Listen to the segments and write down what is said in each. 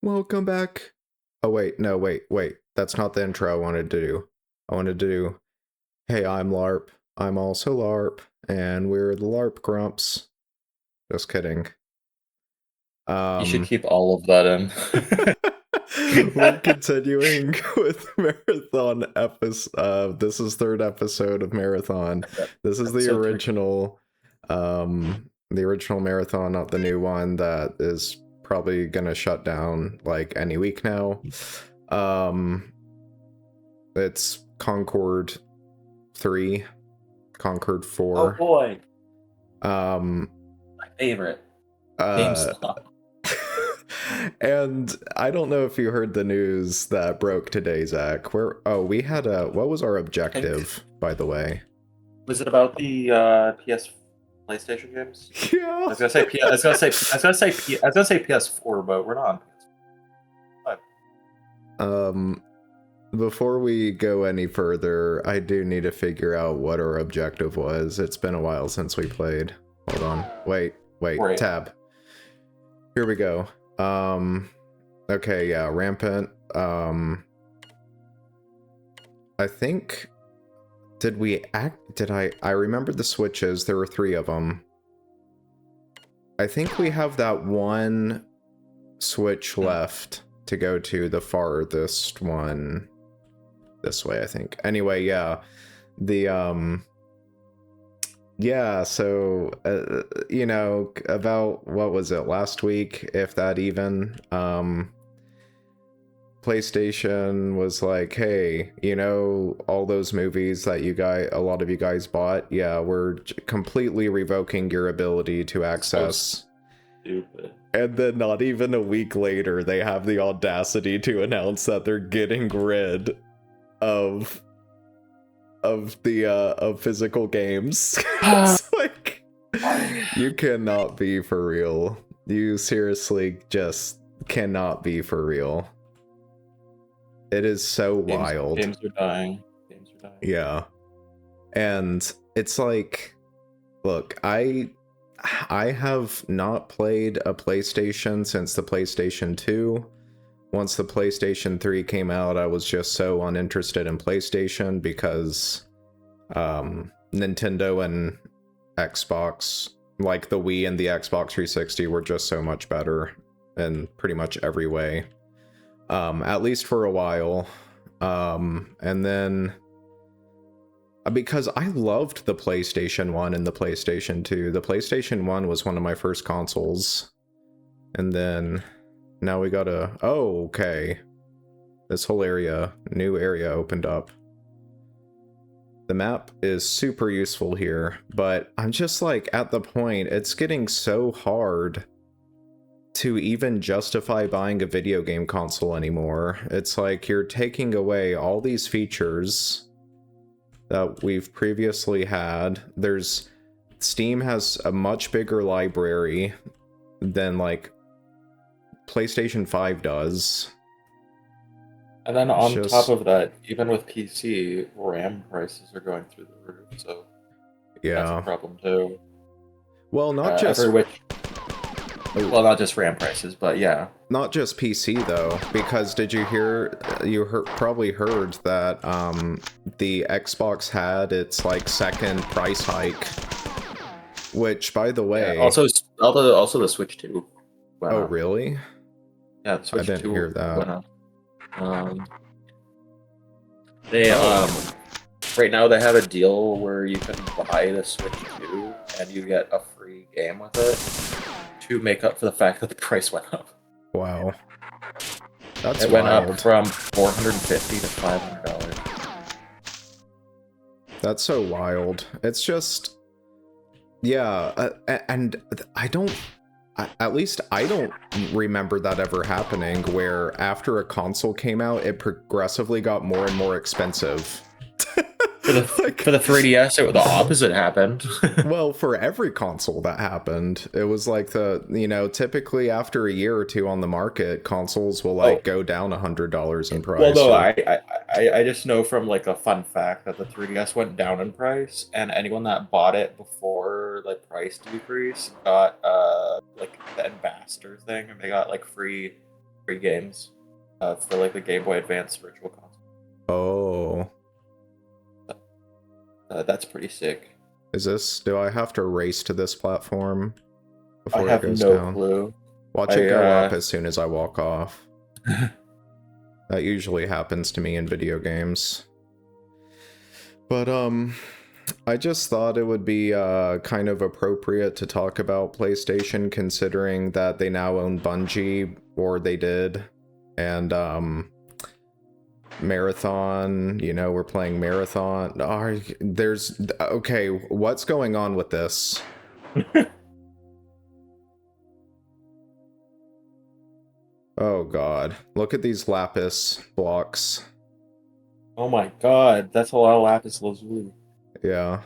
Welcome back. Oh, wait, no, wait. That's not the intro I wanted to do. I wanted to do, hey, I'm LARP. I'm also LARP, and we're the LARP Grumps. Just kidding. You should Um, keep all of that in. we're continuing with Marathon episode. This is third episode of Marathon. This is Episode 3. the original Marathon, not the new one that is probably gonna shut down like any week now. Um, it's Concord 3, Concord Oh 4. boy, Um, my favorite. uh, GameStop. and I don't know if you heard the news that broke today, Zach. We had what was our I think objective, by the way? was it about the PS PlayStation games? Yeah. I was gonna say PS4, but we're not on PS5. Before we go any further, I do need to figure out what our objective was. It's been a while since we played. Hold on. Wait, Right. tab. Here we go. Okay, yeah, rampant. I think I remember the switches. There were 3 of them. I think we have that one switch left to go to the farthest one. This way, I think. Anyway, yeah. Yeah, so, about, what was it, last week, if that even, PlayStation was like, hey, all those movies that a lot of you guys bought, yeah, we're completely revoking your ability to access. Stupid. And then not even a week later, they have the audacity to announce that they're getting rid of physical games. It's like, you cannot be for real. You seriously just cannot be for real. It is so wild. Games are dying. Yeah. And it's like, look, I have not played a PlayStation since the PlayStation 2. Once the PlayStation 3 came out, I was just so uninterested in PlayStation because Nintendo and Xbox, like the Wii and the Xbox 360, were just so much better in pretty much every way. At least for a while. And then because I loved the PlayStation 1 and the PlayStation 2. The PlayStation 1 was one of my first consoles. And then now we got okay. This whole new area opened up. The map is super useful here, but I'm just like at the point, it's getting so hard to even justify buying a video game console anymore. It's like you're taking away all these features that we've previously had. Steam has a much bigger library than like PlayStation 5 does. And then on top of that, even with PC, RAM prices are going through the roof, so yeah, that's a problem too. Well, not just not just RAM prices, but yeah. Not just PC though, because did you hear? Probably heard that the Xbox had its like second price hike, which, by the way, yeah, also the Switch 2. Oh, really? Yeah, the Switch I didn't 2 hear that. went up. Right now they have a deal where you can buy the Switch 2 and you get a free game with it to make up for the fact that the price went up. Wow. That's It went up from $450 to $500. That's so wild. It's just, yeah, and at least I don't remember that ever happening, where after a console came out, it progressively got more and more expensive. For the 3DS, the opposite happened. Well, for every console that happened, it was like typically after a year or two on the market, consoles will go down $100 in price. Well, no, I just know from like a fun fact that the 3DS went down in price, and anyone that bought it before the price decrease got like the ambassador thing, and they got like free free games for like the Game Boy Advance Virtual Console. Oh. That's pretty sick. Do I have to race to this platform I before it have goes no down? clue. Watch it go up as soon as I walk off. That usually happens to me in video games. But, I just thought it would be, kind of appropriate to talk about PlayStation, considering that they now own Bungie, or they did, and, Marathon, you know, we're playing Marathon. Okay, what's going on with this? Oh god, look at these lapis blocks. Oh my god, that's a lot of lapis lazuli. Yeah.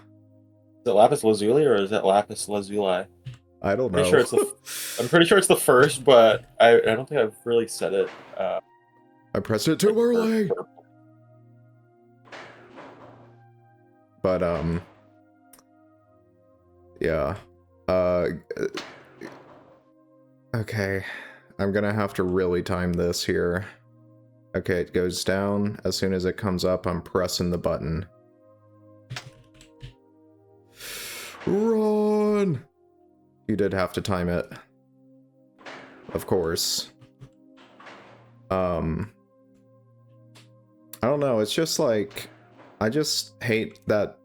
Is it lapis lazuli or is it lapis lazuli? I don't know. I'm pretty sure it's the first, but I don't think I've really said it. I pressed it too early. But yeah. Okay. I'm gonna have to really time this here. Okay, it goes down. As soon as it comes up, I'm pressing the button. Run! You did have to time it. Of course. I don't know, it's just like, I just hate that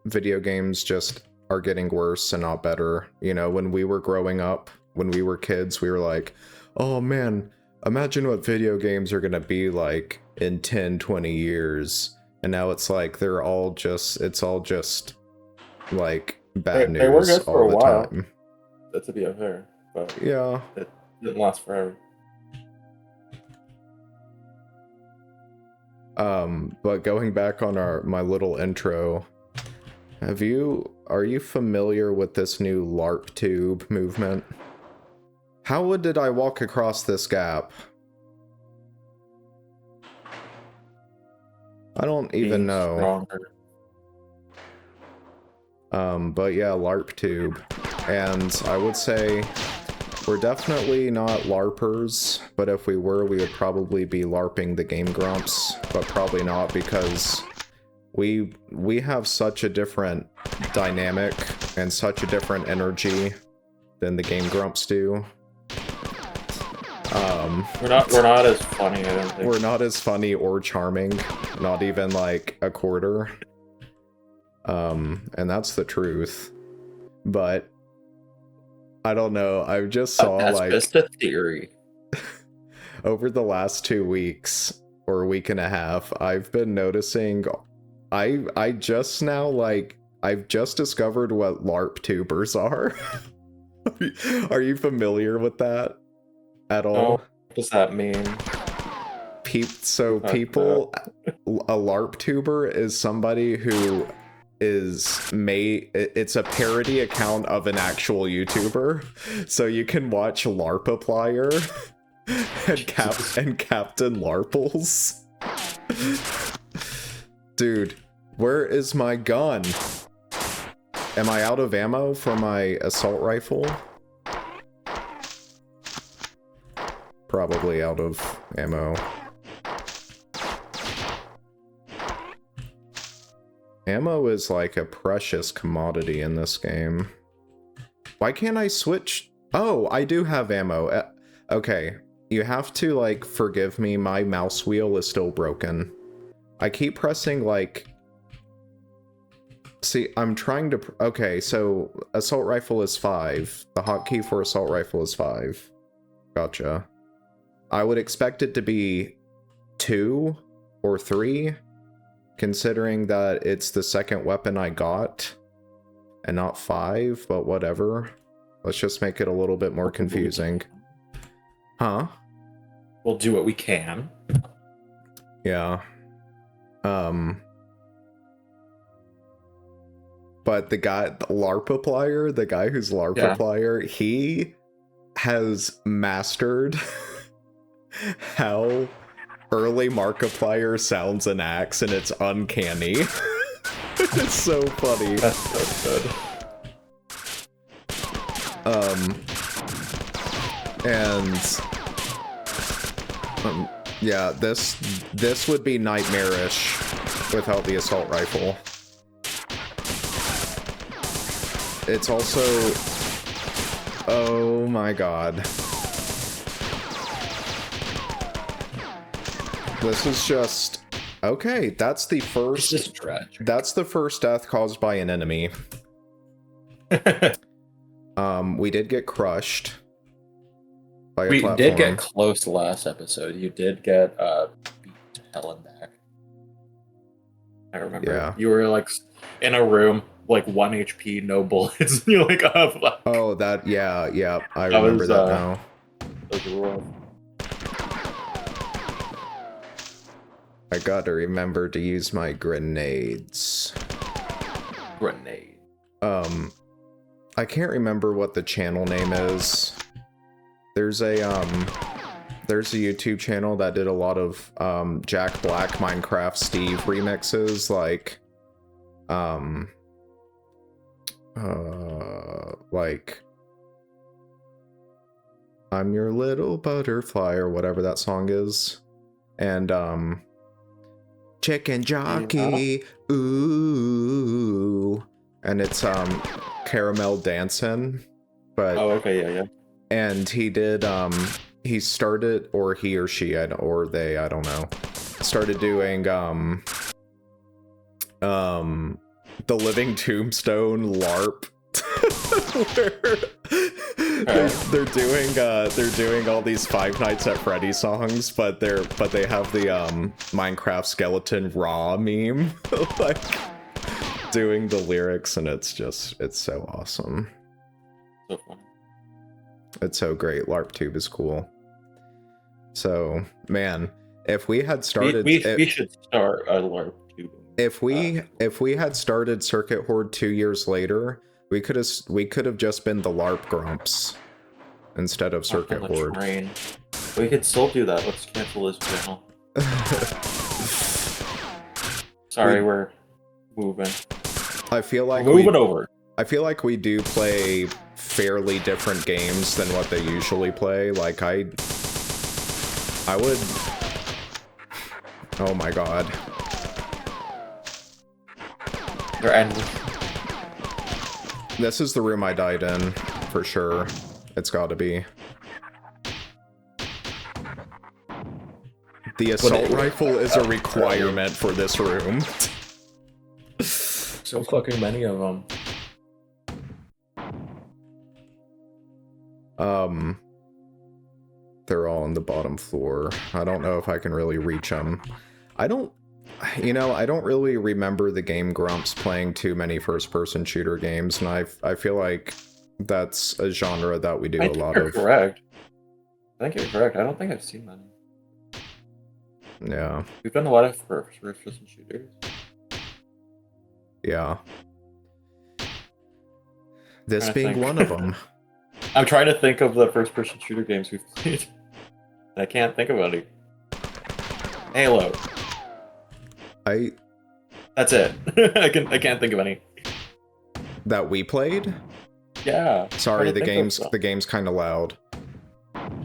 video games just are getting worse and not better. You know, when we were growing up, when we were kids, we were like, oh man, imagine what video games are gonna be like in 10, 20 years. And now it's like, it's all just like bad news they were good for all a the while. time. That to be unfair, but Yeah. it didn't last forever. But going back on my little intro, are you familiar with this new LARP tube movement? How did I walk across this gap? I don't even know. Stronger. But yeah, LARP tube. And I would say we're definitely not LARPers, but if we were, we would probably be LARPing the Game Grumps, but probably not because we have such a different dynamic and such a different energy than the Game Grumps do. We're not as funny, I don't think. We're not as funny or charming, not even like a quarter. And that's the truth. But I don't know, I just saw that's like just a theory. over the last 2 weeks or a week and a half, I've been noticing I just now like I've just discovered what LARP tubers are. Are you familiar with that at all? Oh, what does that mean? People, a LARP tuber is somebody who it's a parody account of an actual YouTuber, so you can watch LARPiplier and Captain Larples. Dude, where is my gun? Am I out of ammo for my assault rifle? Probably out of ammo. Ammo is like a precious commodity in this game. Why can't I switch? Oh, I do have ammo. Okay, you have to like forgive me, my mouse wheel is still broken. I keep pressing like... See, I'm trying to... Okay, so assault rifle is 5. The hotkey for assault rifle is 5. Gotcha. I would expect it to be 2 or 3. Considering that it's the second weapon I got, and not 5, but whatever. Let's just make it a little bit more confusing. Huh? We'll do what we can. Yeah. But the LARPiplier, the guy who's LARPiplier, he has mastered how early Markiplier sounds and acts, and it's uncanny. It's so funny. That's so good. And Yeah, this would be nightmarish without the assault rifle. It's also... Oh my god. This is just... Okay, that's the It's first... just tragic. That's the first death caused by an enemy. We did get crushed by a We platform. did get close last episode. You did get beat to hell and back. I remember. Yeah. You were like in a room, like 1 HP, no bullets. And you're like, oh, fuck. Oh, that, yeah, I That remember was, that now. That was rough. I gotta remember to use my grenades. Grenade. I can't remember what the channel name is. There's a YouTube channel that did a lot of Jack Black Minecraft Steve remixes, like I'm your little butterfly or whatever that song is. And chicken jockey, ooh. And it's Caramel Dancing. But Oh, okay, yeah. and he did he started, or he or she, or they, I don't know, started doing the Living Tombstone LARP. Where they're doing all these Five Nights at Freddy songs, but they have the Minecraft skeleton raw meme like doing the lyrics, and it's so awesome. So funny. It's so great. LARPtube is cool. So, man, if we had started, We should start a LARP too. if we had started Circuit Horde 2 years later, we could have just been the LARP Grumps instead of Circuit Horde. Train. We could still do that. Let's cancel this channel. Sorry, we're moving. I feel like Moving over. I feel like we do play fairly different games than what they usually play. Like I would... Oh my god. They're endless. This is the room I died in, for sure. It's gotta be. The assault rifle is a requirement for this room. So fucking many of them. They're all on the bottom floor. I don't know if I can really reach them. I don't really remember the Game Grumps playing too many first-person shooter games, and I feel like that's a genre that we do a lot of. Correct. I think you're correct. I don't think I've seen many. Yeah. We've done a lot of first-person shooters. Yeah. This being one of them. I'm trying to think of the first-person shooter games we've played. I can't think of any. Halo. That's it. I can't think of any. That we played? Yeah. Sorry, the game's kind of loud.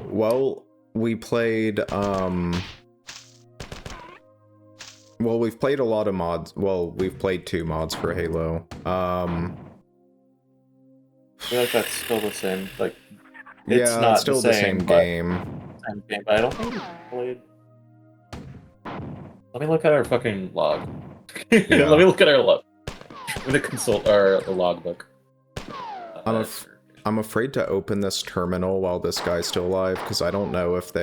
Well, we played well, we've played a lot of mods. Well, we've played 2 mods for Halo. I feel like that's still the same. Like, yeah, not it's still the same game. Same game, but I don't think we played. Let me look at our fucking log. Yeah. Let me look at our log. I'm gonna consult our logbook. I'm afraid to open this terminal while this guy's still alive, because I don't know if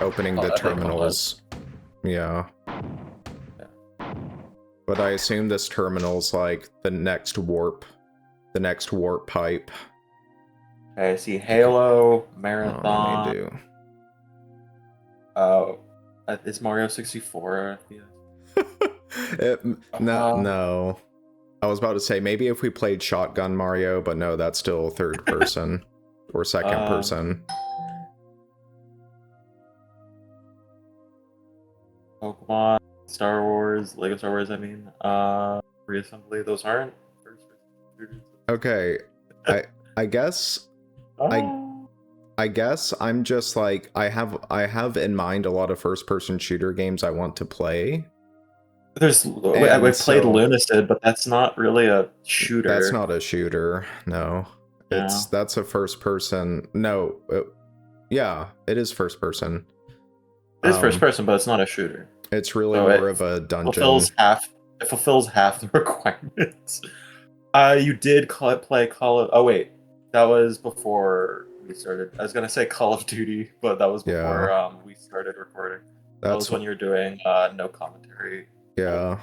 opening the terminals. Yeah. But I assume this terminal's like the next warp pipe. Okay, I see Halo, Oh, Marathon. they do. Is Mario 64? Yeah. No. I was about to say, maybe if we played Shotgun Mario, but no, that's still third person. Or second person. Pokemon, Star Wars, Lego Star Wars, I mean. Reassembly, those aren't first person shooters. Okay. I guess... I guess I'm just like I have in mind a lot of first person shooter games I want to play. We And played so Lunacid, but that's not really a that's shooter. not a shooter. No. Yeah, That's a first person. No. Yeah, it is first person. it is first Um person, but it's not a shooter. it's really So more of a dungeon. it fulfills half the requirements. You did play Call of. Oh wait, that was before we started. I was gonna say Call of Duty, but that was Yeah. before we started recording. That That's was when you were doing no commentary. yeah.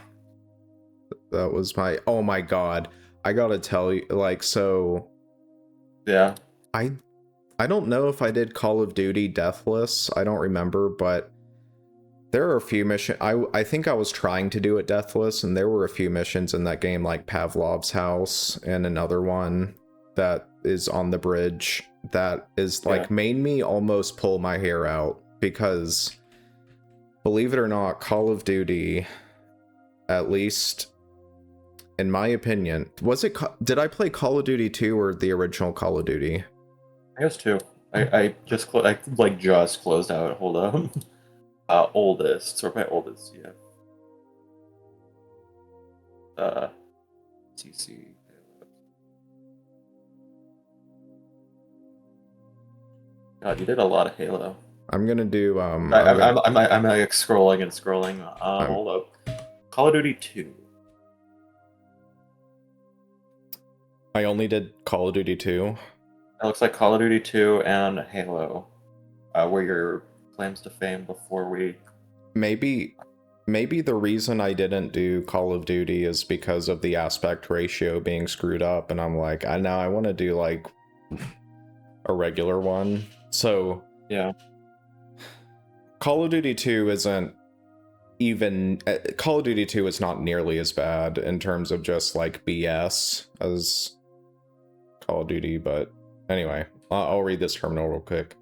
That was my oh my god. I got to tell you like so Yeah, I I don't know if I did Call of Duty Deathless. I don't remember, but there are a few missions. I think I was trying to do it Deathless, and there were a few missions in that game, like Pavlov's house, and another one that is on the bridge that is like yeah. made me almost pull my hair out because, believe it or not, Call of Duty, at least in my opinion, was it? Did I play Call of Duty 2 or the original Call of Duty? I guess too. I just I like just closed out. Hold on. Oldest or my oldest, yeah. Uh, CC. God, you did a lot of Halo. I'm gonna do I'm like scrolling and scrolling. I'm Hold up. Call of Duty 2. I only did Call of Duty 2. It looks like Call of Duty 2 and Halo, were your claims to fame before we. Maybe the reason I didn't do Call of Duty is because of the aspect ratio being screwed up, and I'm like, I want to do like a regular one. So Yeah. Call of Duty 2 isn't even Call of Duty 2 is not nearly as bad in terms of just like BS as Call of Duty, but anyway, I'll read this terminal real quick.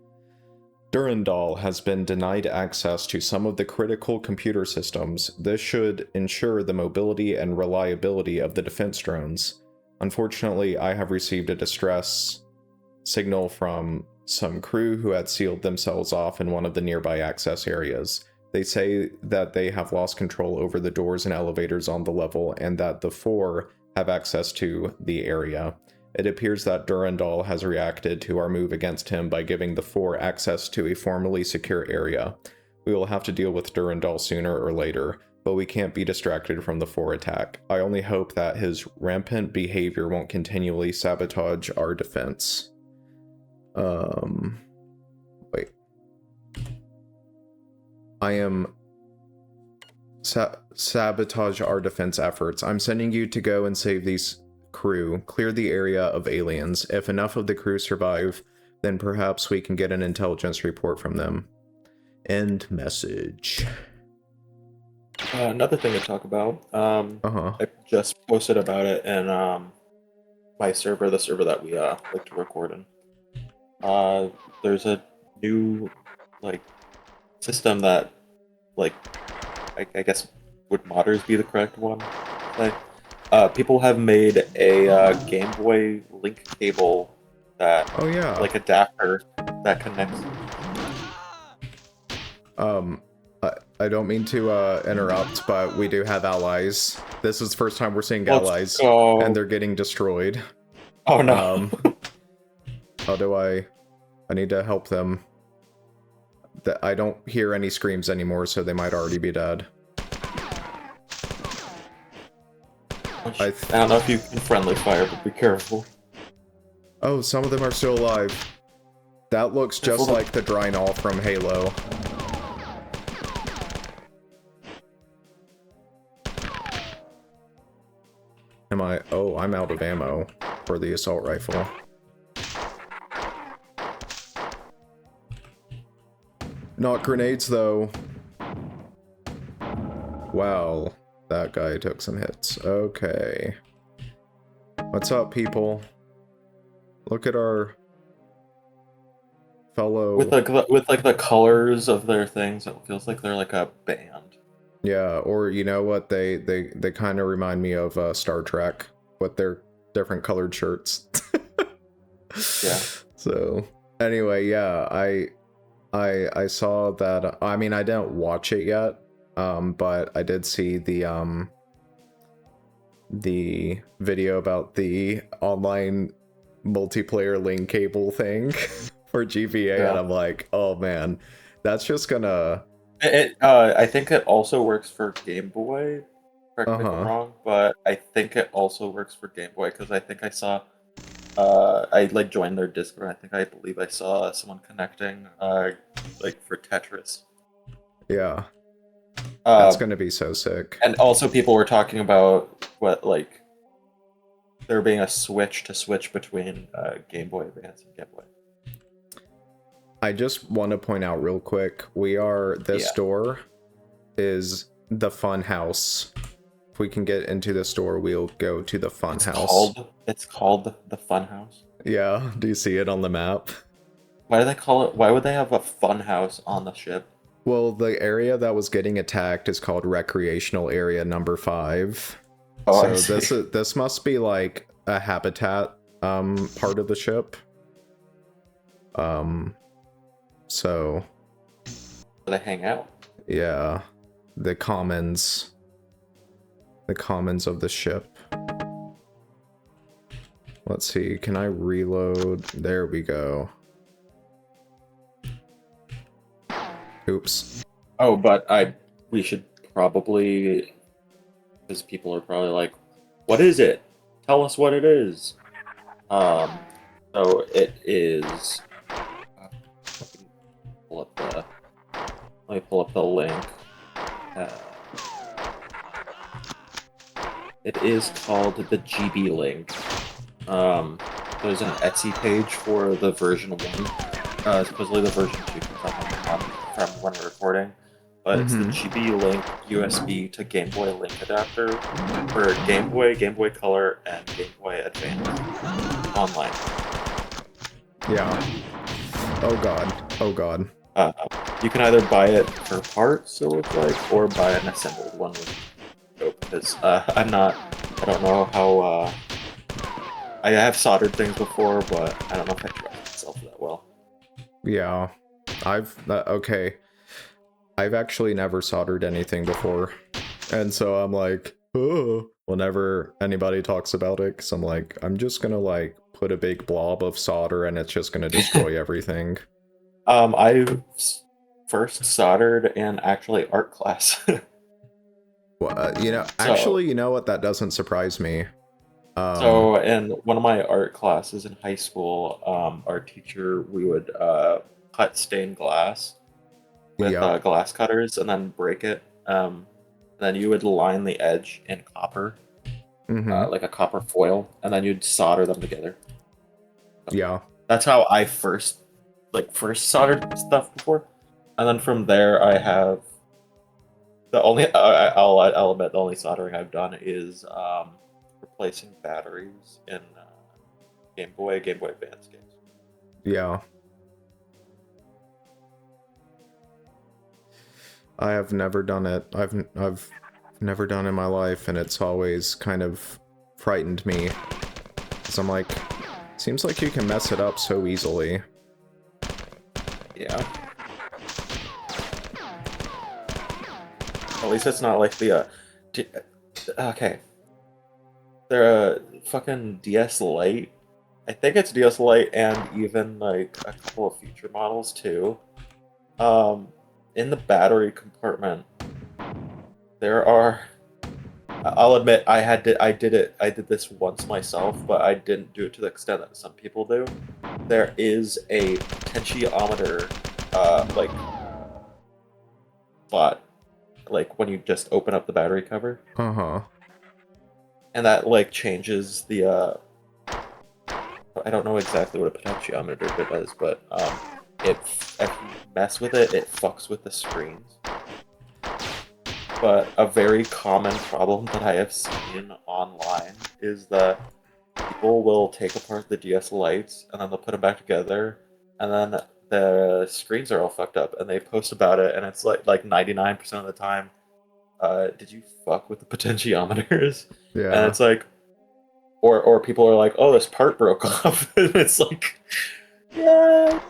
Durandal has been denied access to some of the critical computer systems. This should ensure the mobility and reliability of the defense drones. Unfortunately, I have received a distress signal from some crew who had sealed themselves off in one of the nearby access areas. They say that they have lost control over the doors and elevators on the level, and that the four have access to the area. It appears that Durandal has reacted to our move against him by giving the four access to a formerly secure area. We will have to deal with Durandal sooner or later, but we can't be distracted from the four attack. I only hope that his rampant behavior won't continually sabotage our defense. Wait. I am sabotage our defense efforts. I'm sending you to go and save these crew, clear the area of aliens. If enough of the crew survive, then perhaps we can get an intelligence report from them. End message. Another thing to talk about. I just posted about it in my server, the server that we like to record in. There's a new like system that like I guess would modders be the correct one to say? People have made a Game Boy link cable that Oh yeah. like adapter that connects. I don't mean to interrupt, but we do have allies. This is the first time we're seeing allies, and they're getting destroyed. Oh no. How do I need to help them. I don't hear any screams anymore, so they might already be dead. I don't know if you can friendly fire, but be careful. Oh, some of them are still alive. That looks just like the Drynall from Halo. Am I? Oh, I'm out of ammo for the assault rifle. Not grenades, though. Wow, that guy took some hits. Okay. What's up, people? Look at our fellow... With like the colors of their things, it feels like they're like a band. Yeah, or you know what? They kind of remind me of Star Trek with their different colored shirts. Yeah. So, Anyway, yeah, I saw that. I mean, I didn't watch it yet, but I did see the video about the online multiplayer link cable thing for GBA, and I'm like, oh man, that's just gonna. I think it also works for Game Boy. Correct me if I'm wrong, but I think it also works for Game Boy because I think I saw. I like joined their Discord. I believe I saw someone connecting, like for Tetris. Yeah, that's gonna be so sick. And also, people were talking about what like there being a switch to switch between Game Boy Advance and Game Boy. I just want to point out real quick, this store is the Fun House. If we can get into the store, we'll go to the Fun House. It's called the Fun House? Yeah, do you see it on the map? Why do they call it? Why would they have a fun house on the ship? Well, the area that was getting attacked is called Recreational Area Number 5. Oh, so this must be like a habitat part of the ship. So they hang out. Yeah, the commons of the ship. Let's see, can I reload? There we go. Oops. Oh, but we should probably, because people are probably like, what is it? Tell us what it is. So it is. Let me pull up the link. It is called the GB Link. There's an Etsy page for the version 1. Supposedly the version 2 comes from when we're recording. But it's the GB Link USB to Game Boy Link adapter for Game Boy, Game Boy Color, and Game Boy Advance online. Yeah. Oh god. Oh god. You can either buy it for parts, it looks like, or buy an assembled one with dope. Because I don't know how. I have soldered things before, but I don't know if I trust myself that well. Yeah, okay. I've actually never soldered anything before, and so I'm like, oh, whenever anybody talks about it, because I'm like, I'm just gonna like put a big blob of solder and it's just gonna destroy everything. I first soldered in actually art class. Well, actually, you know what? That doesn't surprise me. So in one of my art classes in high school, our teacher, we would cut stained glass with glass cutters and then break it. Then you would line the edge in copper, like a copper foil, and then you'd solder them together. Yeah, that's how I first soldered stuff before, and then from there I have the only I'll admit the only soldering I've done is replacing batteries in Game Boy Advance games. Yeah. I have never done it. I've never done it in my life, and it's always kind of frightened me. Because I'm like, seems like you can mess it up so easily. Yeah. At least it's not like the okay. They're a fucking DS Lite. I think it's DS Lite and even like a couple of future models too. In the battery compartment, there are. I'll admit I did this once myself, but I didn't do it to the extent that some people do. There is a potentiometer, like spot, like when you just open up the battery cover. And that like changes the. I don't know exactly what a potentiometer does, but if you mess with it, it fucks with the screens. But a very common problem that I have seen online is that people will take apart the DS Lites and then they'll put them back together, and then the screens are all fucked up, and they post about it, and it's like 99% of the time, did you fuck with the potentiometers? Yeah. And it's like, or people are like, oh, this part broke off, and it's like, Yeah,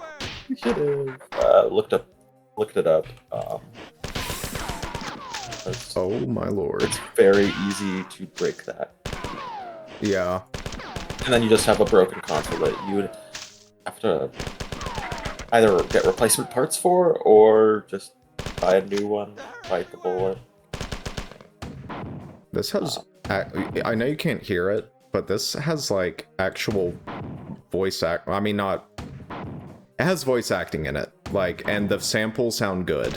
we should have looked it up. Oh my lord. It's very easy to break that. Yeah. And then you just have a broken console that you would have to either get replacement parts for or just buy a new one, bite the bullet. This has... I know you can't hear it, but this has, like, actual voice act... I mean, not... It has voice acting in it, like, and the samples sound good.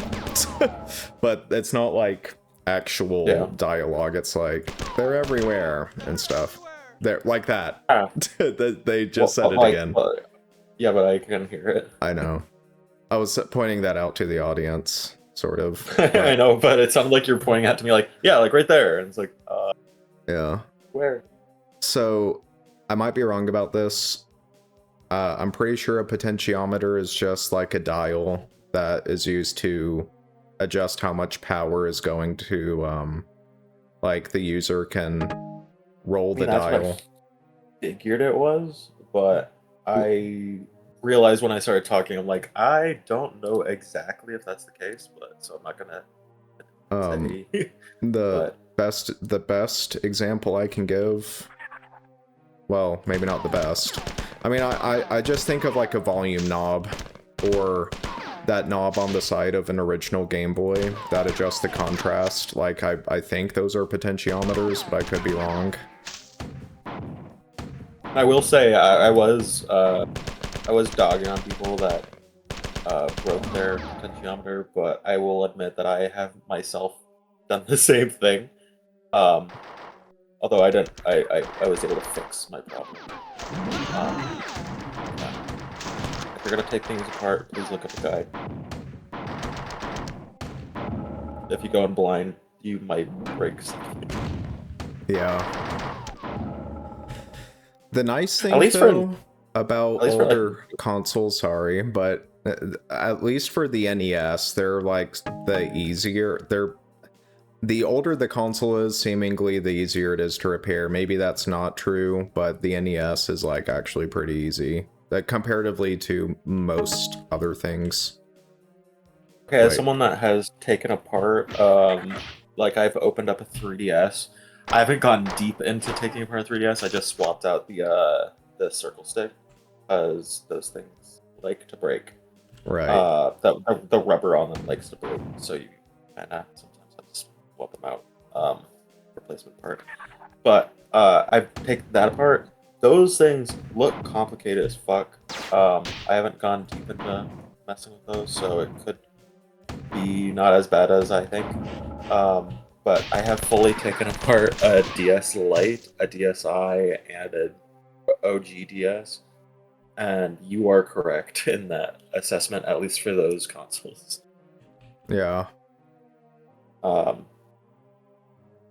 But it's not, like, actual dialogue. It's like, they're everywhere and stuff. They're like that. They just said it again. Yeah, but I can hear it. I know. I was pointing that out to the audience, sort of. I know, but it sounded like you're pointing out to me like, yeah, like right there. And it's like, yeah. Where? So, I might be wrong about this. I'm pretty sure a potentiometer is just like a dial that is used to adjust how much power is going to, like, the user can roll the dial. What I figured it was, but I realized when I started talking, I'm like, I don't know exactly if that's the case, but so I'm not gonna say. The best example I can give, well, maybe not the best. I mean, I just think of like a volume knob, or that knob on the side of an original Game Boy that adjusts the contrast. Like, I think those are potentiometers, but I could be wrong. I will say I was dogging on people that broke their potentiometer, but I will admit that I have myself done the same thing. Although I was able to fix my problem. If you're gonna take things apart, please look up a guide. If you go in blind, you might break something. Yeah. The nice thing, though, about older consoles, sorry, but at least for the NES, they're like the easier. The older the console is, seemingly the easier it is to repair. Maybe that's not true, but the NES is like actually pretty easy, comparatively to most other things. Okay, as someone that has taken apart, like I've opened up a 3DS. I haven't gone deep into taking apart a 3DS. I just swapped out the circle stick, because those things like to break. Right. The rubber on them likes to break, so you kind of sometimes have to swap them out. Replacement part. But I've taken that apart. Those things look complicated as fuck. I haven't gone deep into messing with those, so it could be not as bad as I think. But I have fully taken apart a DS Lite, a DSi, and an OG DS. And you are correct in that assessment, at least for those consoles. Yeah. And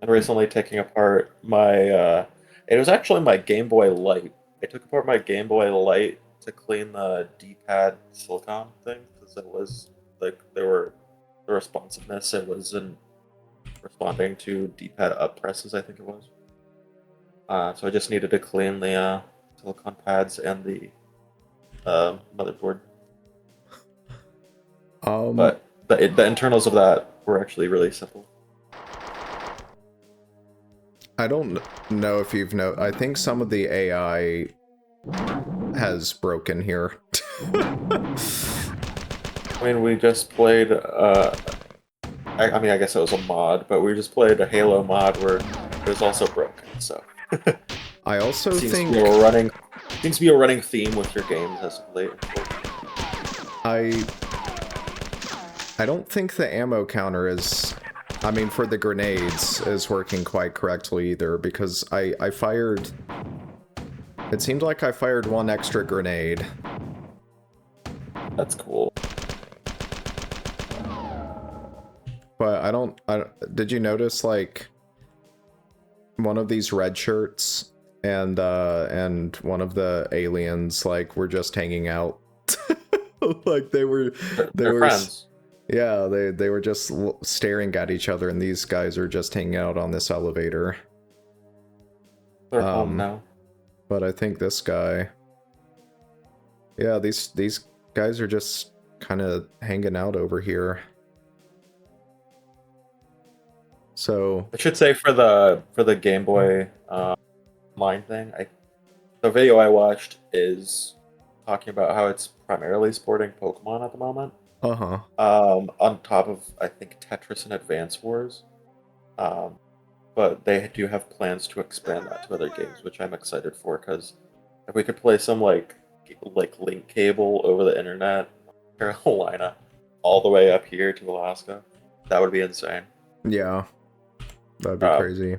recently taking apart my, it was actually my Game Boy Light. I took apart my Game Boy Light to clean the D-pad silicone thing, because it was, like, the responsiveness, it wasn't responding to D-pad up presses, I think it was. So I just needed to clean the silicone pads and the motherboard. But the internals of that were actually really simple. I don't know if you've I think some of the AI has broken here. I mean, we just played, I mean, I guess it was a mod, but we just played a Halo mod where it was also broken, so. I also think... seems to be a running theme with your games as of late. I don't think the ammo counter is... I mean, for the grenades, is working quite correctly either, because I fired... It seemed like I fired one extra grenade. That's cool. But I don't... Did you notice, like, one of these red shirts and one of the aliens, like, were just hanging out? Like, they were friends. Yeah, they were just staring at each other, and these guys are just hanging out on this elevator. They're home now. But I think this guy... Yeah, these guys are just kind of hanging out over here. So I should say for the Game Boy Line thing, the video I watched is talking about how it's primarily sporting Pokemon at the moment. uh-huh. On top of I think Tetris and Advance Wars. But they do have plans to expand that to other games, which I'm excited for because if we could play some like link cable over the internet, Carolina, all the way up here to Alaska, that would be insane. Yeah, that'd be crazy.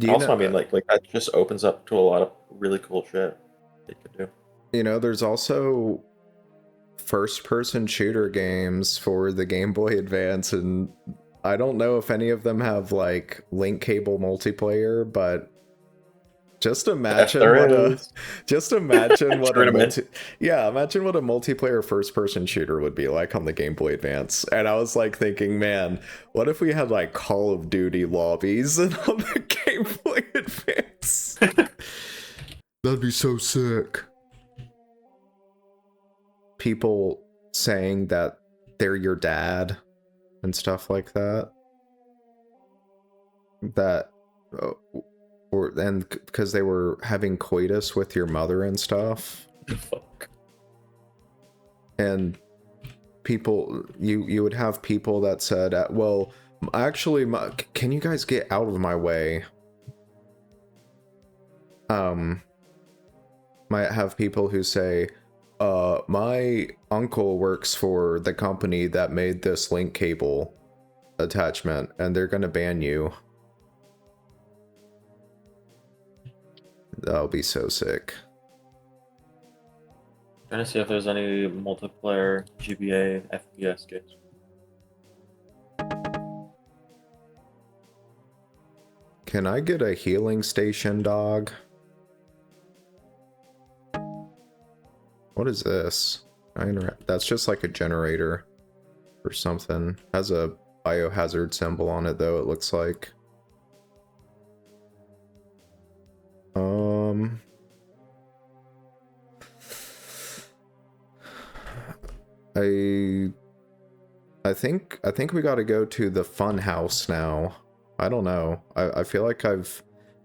Also, I mean, like that just opens up to a lot of really cool shit they could do. You know, there's also first-person shooter games for the Game Boy Advance, and I don't know if any of them have like link cable multiplayer, but just imagine what a imagine what a multiplayer first-person shooter would be like on the Game Boy Advance. And I was like thinking, man, what if we had like Call of Duty lobbies on the Game Boy Advance? That'd be so sick. People saying that they're your dad and stuff like that. And because they were having coitus with your mother and stuff. Fuck. And people, you would have people that said, well, actually, can you guys get out of my way? Might have people who say, my uncle works for the company that made this link cable attachment, and they're gonna ban you. That'll be so sick. Trying to see if there's any multiplayer GBA FPS games. Can I get a healing station, dog? What is this? That's just like a generator or something. Has a biohazard symbol on it, though, it looks like. I think we gotta go to the fun house now. I don't know. I feel like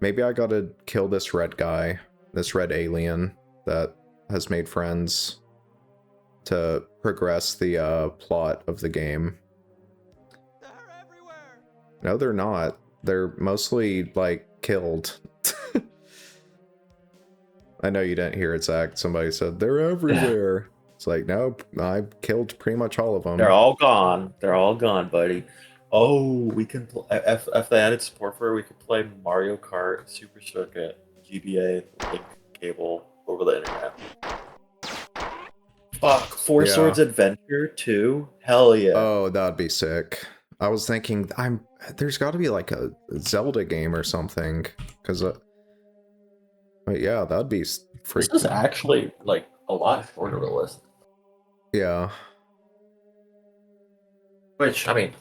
maybe I gotta kill this red guy, this red alien that has made friends to progress the plot of the game. They're everywhere. No, they're not. They're mostly like killed. I know you didn't hear it, Zach. Somebody said they're everywhere. It's like, no, I killed pretty much all of them. They're all gone. They're all gone, buddy. Oh, we can if they added support for it, we could play Mario Kart Super Circuit GBA link cable over the internet. Fuck, Four Swords Adventure 2? Hell yeah. Oh, that'd be sick. I was thinking, there's got to be like a Zelda game or something, because yeah, that'd be freaking. This is actually like a lot shorter of a list. Yeah. Which, I mean,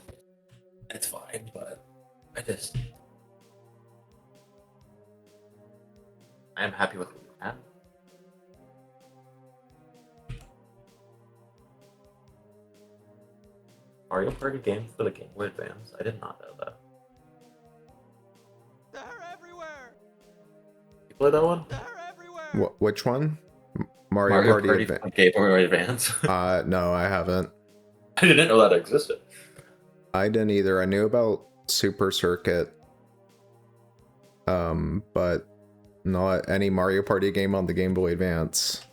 it's fine, but I'm happy with what we have. Mario Party game for the Game Boy Advance? I did not know that. They're everywhere. You play that one? They're everywhere. Which one? Mario Party Advance. Game Boy Advance. No, I haven't. I didn't know that existed. I didn't either. I knew about Super Circuit, but not any Mario Party game on the Game Boy Advance.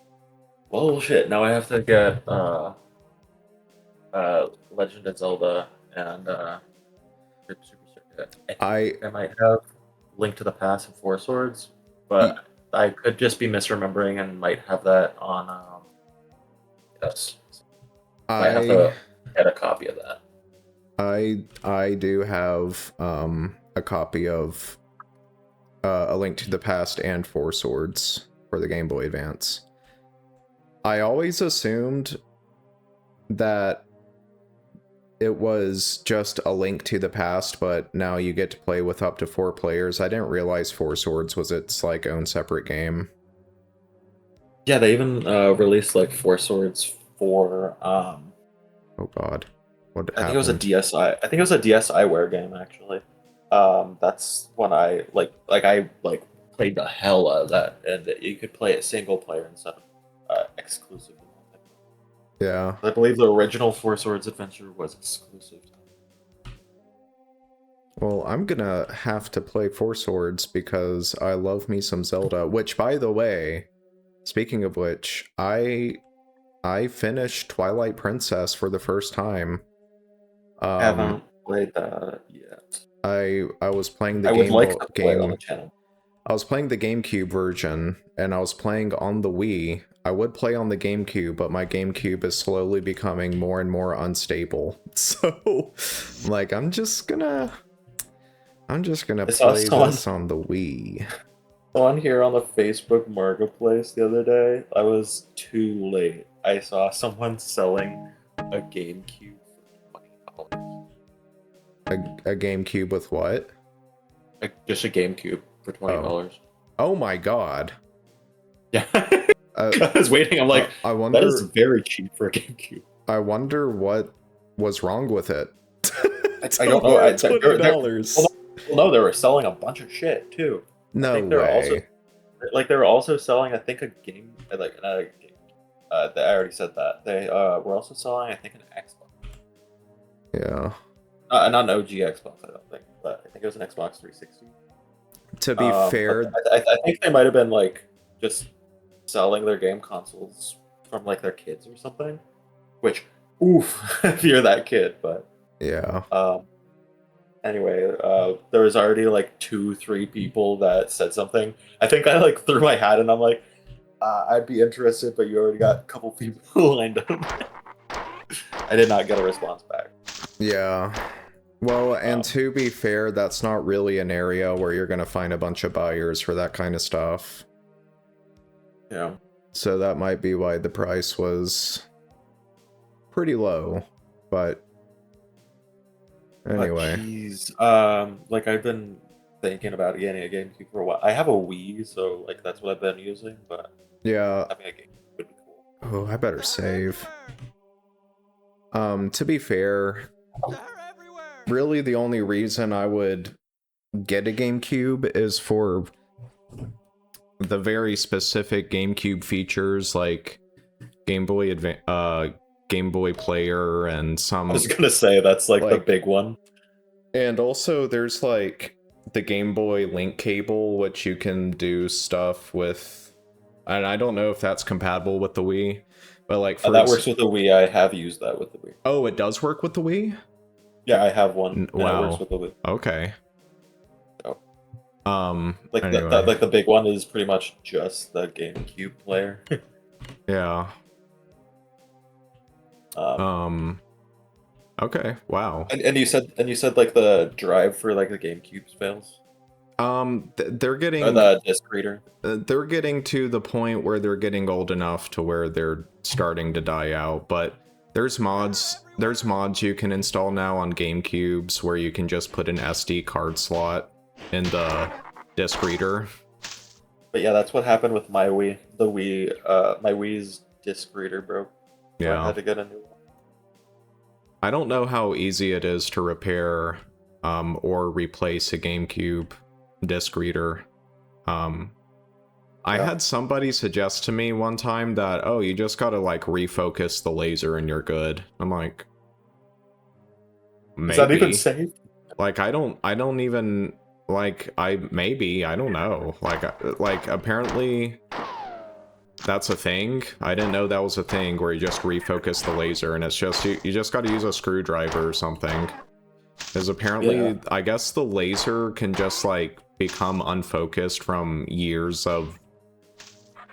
Well, shit. Now I have to get Legend of Zelda and Super Circuit. I might have Link to the Past and Four Swords, but I could just be misremembering and might have that on. Yes, I have to get a copy of that. I do have a copy of A Link to the Past and Four Swords for the Game Boy Advance. I always assumed that it was just A Link to the Past, but now you get to play with up to 4 players. I didn't realize Four Swords was its like own separate game. Yeah, they even released like Four Swords for Oh God, what I think it was a happened? DSi. I think it was a DSiWare game actually. That's when I like played the hell out of that, and you could play it single player instead of exclusive. Yeah. I believe the original Four Swords Adventure was exclusive. Well, I'm gonna have to play Four Swords because I love me some Zelda. Which, by the way, speaking of which, I finished Twilight Princess for the first time. Haven't played that yet. I was playing the I would like to play it on the channel. I was playing the GameCube version, and I was playing on the Wii. I would play on the GameCube, but my GameCube is slowly becoming more and more unstable. So, like, I'm just gonna play this on the Wii. Someone here on the Facebook Marketplace the other day, I was too late. I saw someone selling a GameCube for $20. A GameCube with what? Just a GameCube for $20. Oh my God. Yeah. I was waiting. I'm like, I wonder, that is very cheap for a GameCube. I wonder what was wrong with it. I don't know. $20. Well, no, they were selling a bunch of shit too. No I think they're way. they were also selling, I think, a game like not a game. I already said that. They were also selling, I think, an Xbox. Yeah. Not an OG Xbox, I don't think, but I think it was an Xbox 360. To be fair, I think they might have been like just selling their game consoles from like their kids or something. Which, oof, if you're that kid, but yeah. Anyway, there was already like 2-3 people that said something. I think I like threw my hat and I'm like, I'd be interested, but you already got a couple people lined up. I did not get a response back. Yeah. Well, and to be fair, that's not really an area where you're going to find a bunch of buyers for that kind of stuff. Yeah. So that might be why the price was pretty low, but anyway. Like I've been thinking about getting a GameCube for a while. I have a Wii, so like that's what I've been using, but yeah. having a GameCube would be cool. Oh, I better save. To be fair, really the only reason I would get a GameCube is for the very specific GameCube features like Game Boy Game Boy Player and some. I was gonna say that's like the big one. And also there's like the Game Boy Link cable, which you can do stuff with, and I don't know if that's compatible with the Wii, but like that works with the Wii. I have used that with the Wii. Oh, it does work with the Wii? Yeah, I have one. Wow. It works with the Wii. Okay. Like anyway. like the big one is pretty much just the GameCube player. Yeah. Okay. Wow. And you said like the drive for like the GameCube fails. They're getting the disc reader. They're getting to the point where they're getting old enough to where they're starting to die out, but there's mods you can install now on GameCubes where you can just put an SD card slot in the disc reader. But yeah, that's what happened with my Wii. My Wii's disc reader broke. So Yeah. I had to get a new one. I don't know how easy it is to repair or replace a GameCube disc reader. I had somebody suggest to me one time that, oh, you just gotta like refocus the laser and you're good. I'm like, maybe. Is that even safe? Like, I don't even, like, I don't know. Like apparently that's a thing. I didn't know that was a thing where you just refocus the laser and it's just, you just gotta use a screwdriver or something. Because apparently, I guess the laser can just like become unfocused from years of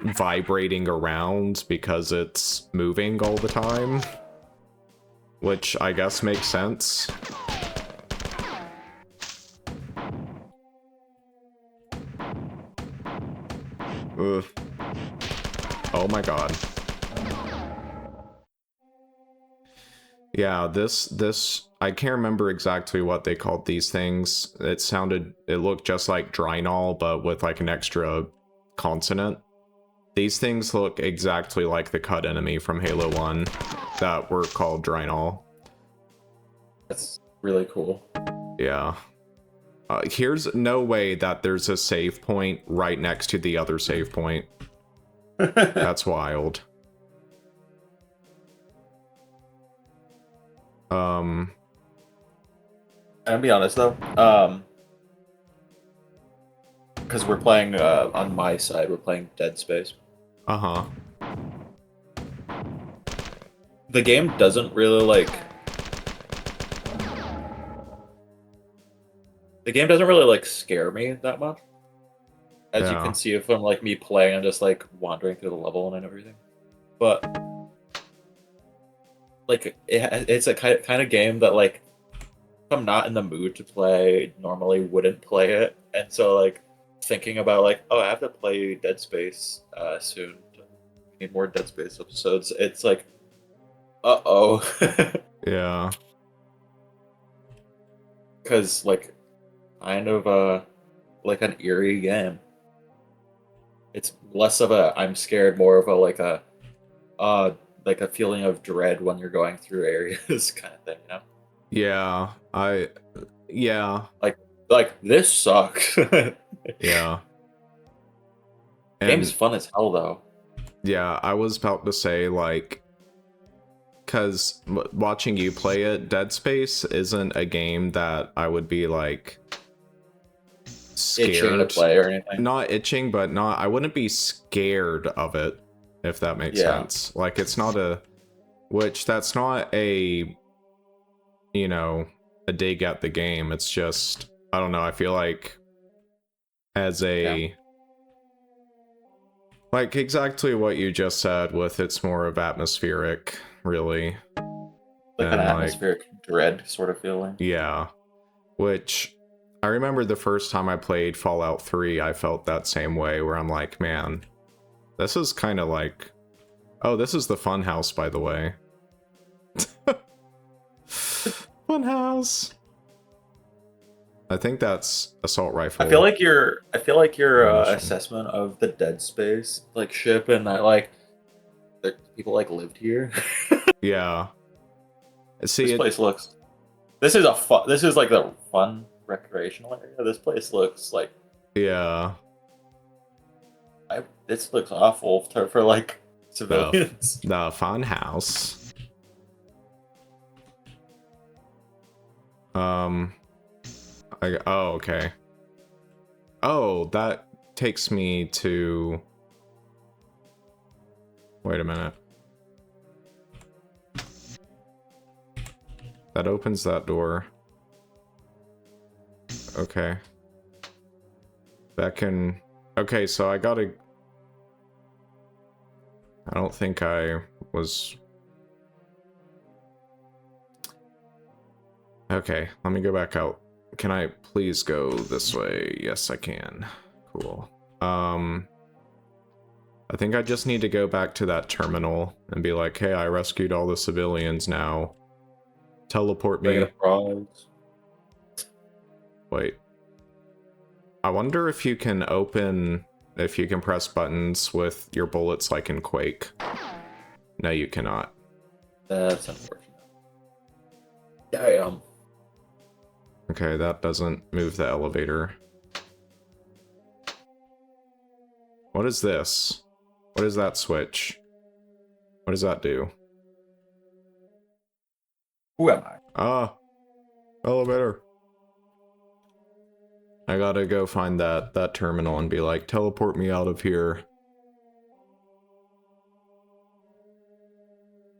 vibrating around because it's moving all the time. Which I guess makes sense. Ugh. Oh my god. Yeah, this I can't remember exactly what they called these things. It looked just like Drynol, but with like an extra consonant. these things look exactly like the cut enemy from Halo 1 that were called Draenor. That's really cool. Yeah. Here's no way that there's a save point right next to the other save point. That's wild. I'll be honest though, because we're playing on my side, we're playing Dead Space. Uh-huh. The game doesn't really like. The game doesn't really like scare me that much. As you can see from like me playing, I'm just like wandering through the level and everything. But like it's a kind of game that like if I'm not in the mood to play, normally wouldn't play it. And so like thinking about like, oh, I have to play Dead Space soon. I need more Dead Space episodes. It's like, uh-oh. Yeah. Because like kind of like an eerie game. It's less of a I'm scared, more of a like a feeling of dread when you're going through areas kind of thing, you know? Yeah. Yeah. Like this sucks. Yeah. Game's fun as hell though. Yeah, I was about to say like because watching you play it, Dead Space isn't a game that I would be like scared itching to play or anything. Not itching, but not I wouldn't be scared of it, if that makes sense. Like it's not a that's not a a dig at the game. It's just I don't know, I feel like as a like exactly what you just said with it's more of atmospheric, really. Like an atmospheric dread sort of feeling. Yeah. Which I remember the first time I played Fallout 3, I felt that same way where I'm like, man, this is kind of like, oh, this is the Funhouse, by the way. Funhouse. I think that's assault rifle. I feel like your assessment of the Dead Space like ship and that like people like lived here. Yeah. See, this place looks. This is like a fun recreational area. This place looks like. Yeah. This looks awful for like civilians. The fun house. Oh, okay. Oh, that takes me to. Wait a minute. That opens that door. Okay. That can... Okay, so I gotta... I don't think I was... Okay, let me go back out. Can I please go this way? Yes, I can. Cool. I think I just need to go back to that terminal and be like, hey, I rescued all the civilians now. Teleport me. Wait. I wonder if you can press buttons with your bullets like in Quake. No, you cannot. That's unfortunate. Damn. Okay, that doesn't move the elevator. What is this? What is that switch? What does that do? Who am I? Ah! Elevator. I gotta go find that terminal and be like, teleport me out of here.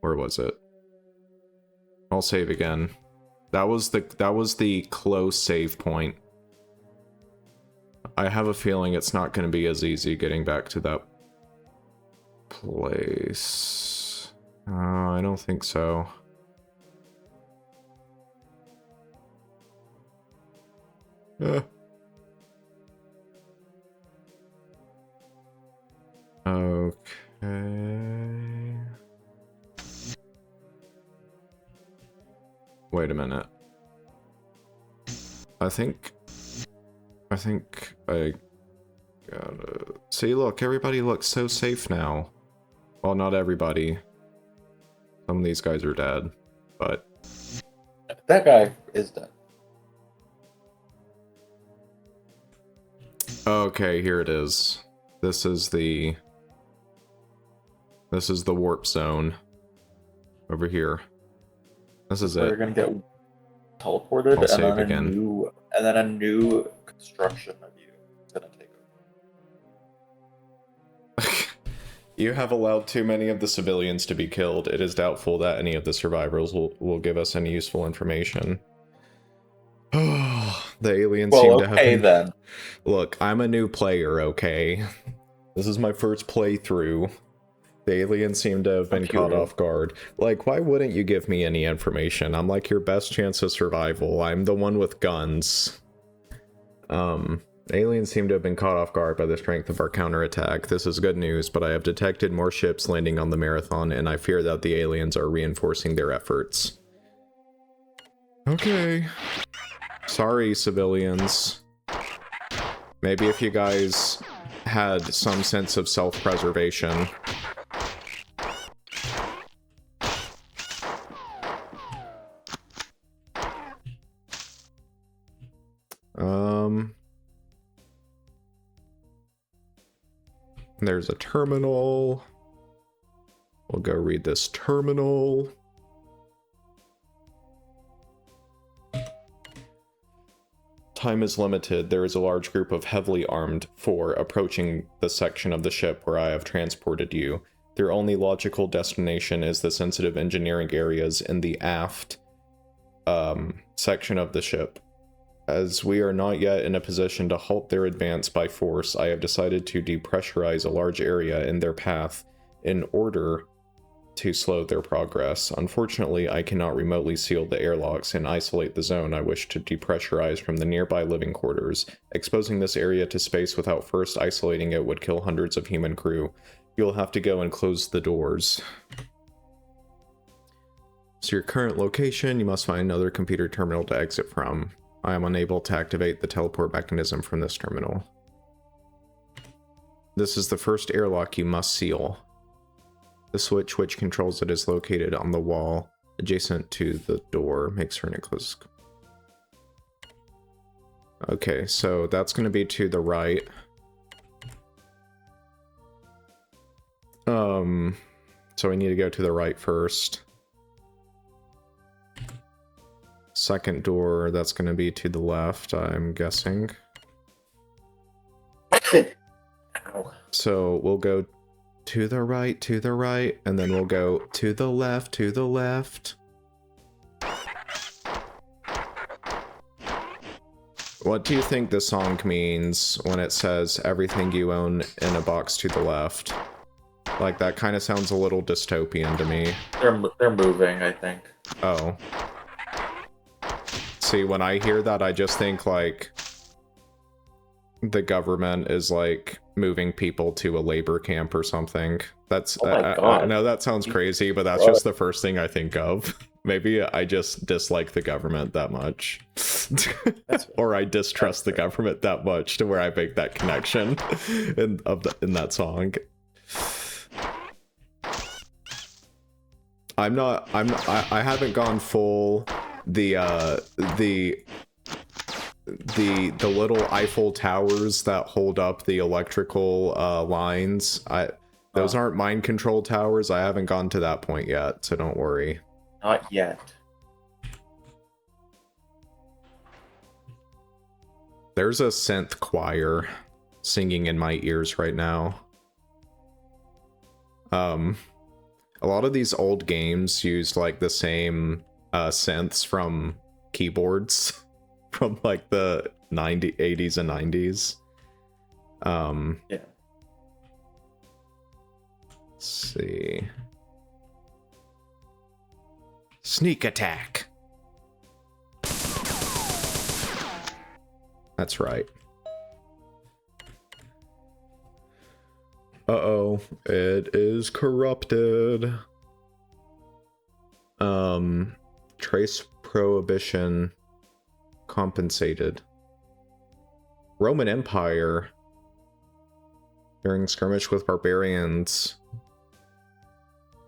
Where was it? I'll save again. That was the close save point. I have a feeling it's not going to be as easy getting back to that place. I don't think so. Okay. Wait a minute. I think I See, look, everybody looks so safe now. Well, not everybody. Some of these guys are dead, but... That guy is dead. Okay, here it is. This is the warp zone. Over here. This is We're it. gonna get teleported, I'll save again. and then a new construction of you is gonna take over. You have allowed too many of the civilians to be killed. It is doubtful that any of the survivors will give us any useful information. The aliens seem to have been... then. Look, I'm a new player, okay? This is my first playthrough. The aliens seem to have been caught off guard. Like, why wouldn't you give me any information? I'm like your best chance of survival. I'm the one with guns. Aliens seem to have been caught off guard by the strength of our counterattack. This is good news, but I have detected more ships landing on the Marathon, and I fear that the aliens are reinforcing their efforts. Okay. Sorry, civilians. Maybe if you guys had some sense of self-preservation. There's a terminal. We'll go read this terminal. Time is limited. There is a large group of heavily armed for approaching the section of the ship where I have transported you. Their only logical destination is the sensitive engineering areas in the aft section of the ship. As we are not yet in a position to halt their advance by force, I have decided to depressurize a large area in their path in order to slow their progress. Unfortunately, I cannot remotely seal the airlocks and isolate the zone I wish to depressurize from the nearby living quarters. Exposing this area to space without first isolating it would kill hundreds of human crew. You'll have to go and close the doors. So your current location, you must find another computer terminal to exit from. I am unable to activate the teleport mechanism from this terminal. This is the first airlock you must seal. The switch which controls it is located on the wall adjacent to the door. Make certain it closes. Okay, so that's going to be to the right. So we need to go to the right first. Second door, that's going to be to the left, I'm guessing. Ow. So we'll go to the right, and then we'll go to the left. What do you think the song means when it says everything you own in a box to the left? Like, that kind of sounds a little dystopian to me. They're moving, I think. Oh. See, when I hear that, I just think, like, the government is, like, moving people to a labor camp or something. That's, oh my God. I know that sounds crazy, but that's just the first thing I think of. Maybe I just dislike the government that much. Or I distrust the government that much to where I make that connection in that song. I haven't gone full the little Eiffel Towers that hold up the electrical lines. Those aren't mind control towers. I haven't gone to that point yet, so don't worry. Not yet. There's a synth choir singing in my ears right now. A lot of these old games used like the same synths from keyboards from like the 80s and 90s. Yeah. Let's see. Sneak attack. That's right. Uh-oh, it is corrupted. Trace prohibition compensated. Roman Empire. During skirmish with barbarians.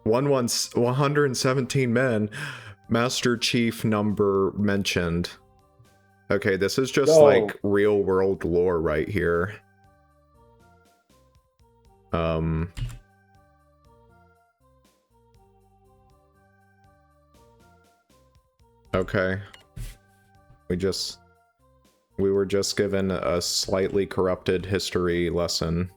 117 men. Master Chief number mentioned. Okay, this is just like real world lore right here. Okay. We were just given a slightly corrupted history lesson.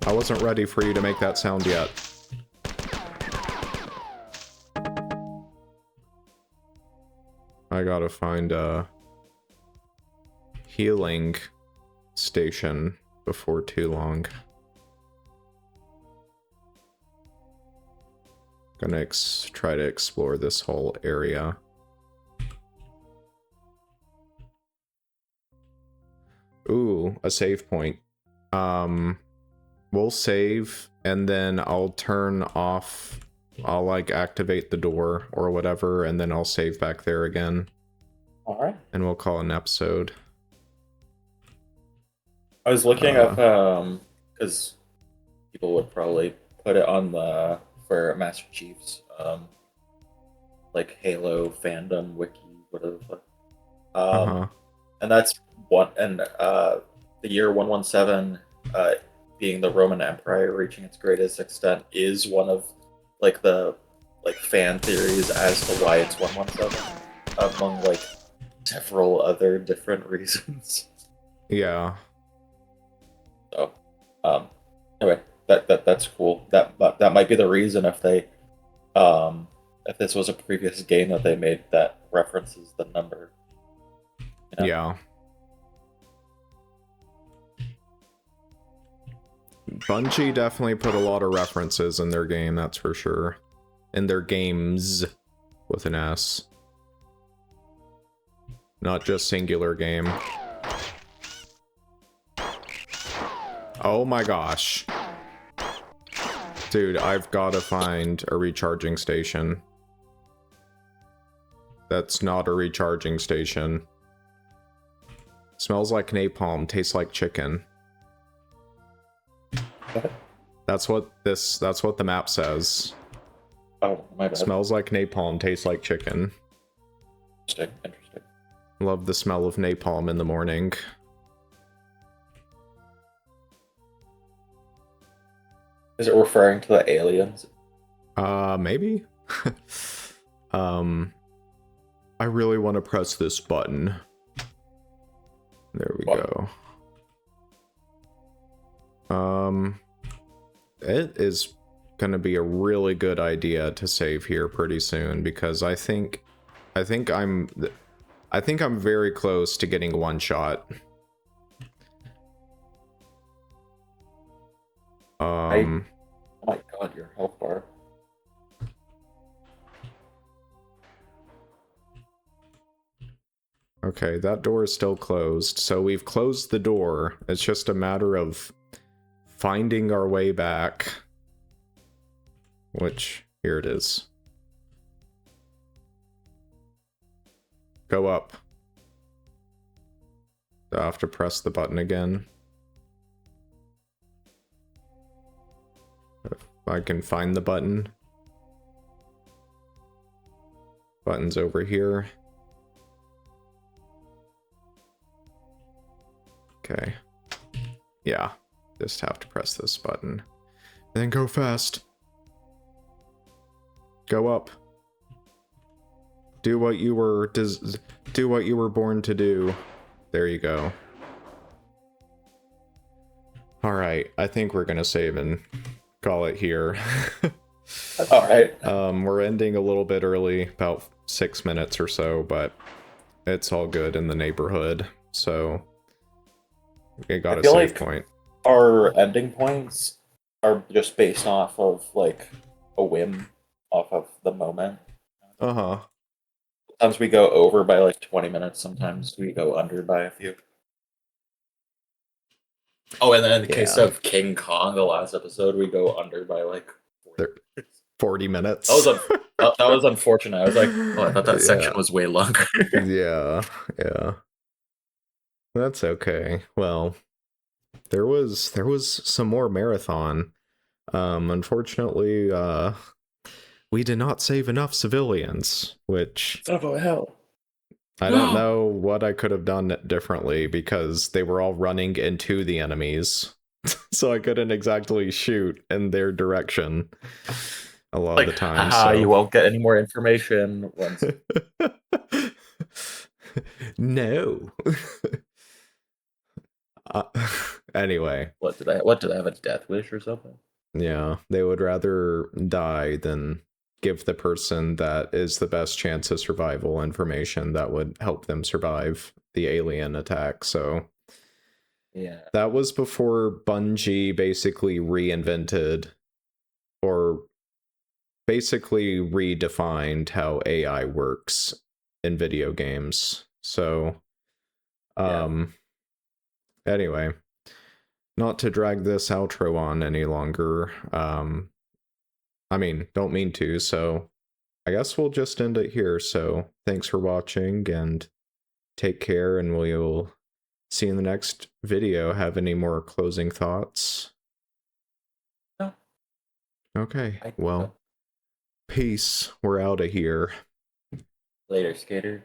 I wasn't ready for you to make that sound yet. I gotta find a healing station before too long. Gonna try to explore this whole area. Ooh, a save point. We'll save, and then I'll turn off, I'll like activate the door or whatever, and then I'll save back there again. Alright. And we'll call an episode. I was looking up, because people would probably put it on the, for Master Chief's, like Halo fandom wiki, whatever the fuck. And that's one, and the year 117, being the Roman Empire reaching its greatest extent, is one of like the fan theories as to why it's 117, among like several other different reasons. Yeah. So, anyway, that's cool. That might be the reason if they, if this was a previous game that they made that references the number. You know? Yeah. Bungie definitely put a lot of references in their game, that's for sure. In their games, with an S. Not just singular game. Oh my gosh. Dude, I've gotta find a recharging station. That's not a recharging station. Smells like napalm, tastes like chicken. That's what the map says. Oh, my bad. Smells like napalm, tastes like chicken. Interesting. Love the smell of napalm in the morning. Is it referring to the aliens? Maybe? I really want to press this button. There we go. It is gonna be a really good idea to save here pretty soon, because I think I'm very close to getting one shot. Oh my god, your health bar. Okay, that door is still closed, so we've closed the door. It's just a matter of finding our way back. Which, here it is. Go up. I have to press the button again. If I can find the button. Button's over here. Okay. Yeah. Just have to press this button. And then go fast. Go up. Do what you were born to do. There you go. Alright, I think we're gonna save and call it here. Alright. We're ending a little bit early, about 6 minutes or so, but it's all good in the neighborhood, so we got a save point. Our ending points are just based off of like a whim, off of the moment. Sometimes we go over by like 20 minutes, sometimes we go under by a few. Oh, and then in the case of King Kong, the last episode, we go under by like 40 minutes. 40 minutes. That was unfortunate. I was like, oh, I thought that section was way longer. Yeah. That's okay. Well, there was some more marathon. Unfortunately, we did not save enough civilians, which Oh hell. I don't know what I could have done differently because they were all running into the enemies. So I couldn't exactly shoot in their direction a lot of the time. So you won't get any more information once. No. Anyway. What did I have, a death wish or something? Yeah, they would rather die than give the person that is the best chance of survival information that would help them survive the alien attack. So yeah, that was before Bungie basically reinvented or basically redefined how AI works in video games. So anyway, not to drag this outro on any longer. I mean, don't mean to, so I guess we'll just end it here. So thanks for watching and take care, and we'll see you in the next video. Have any more closing thoughts? No. Okay, well, peace. We're out of here. Later, skater.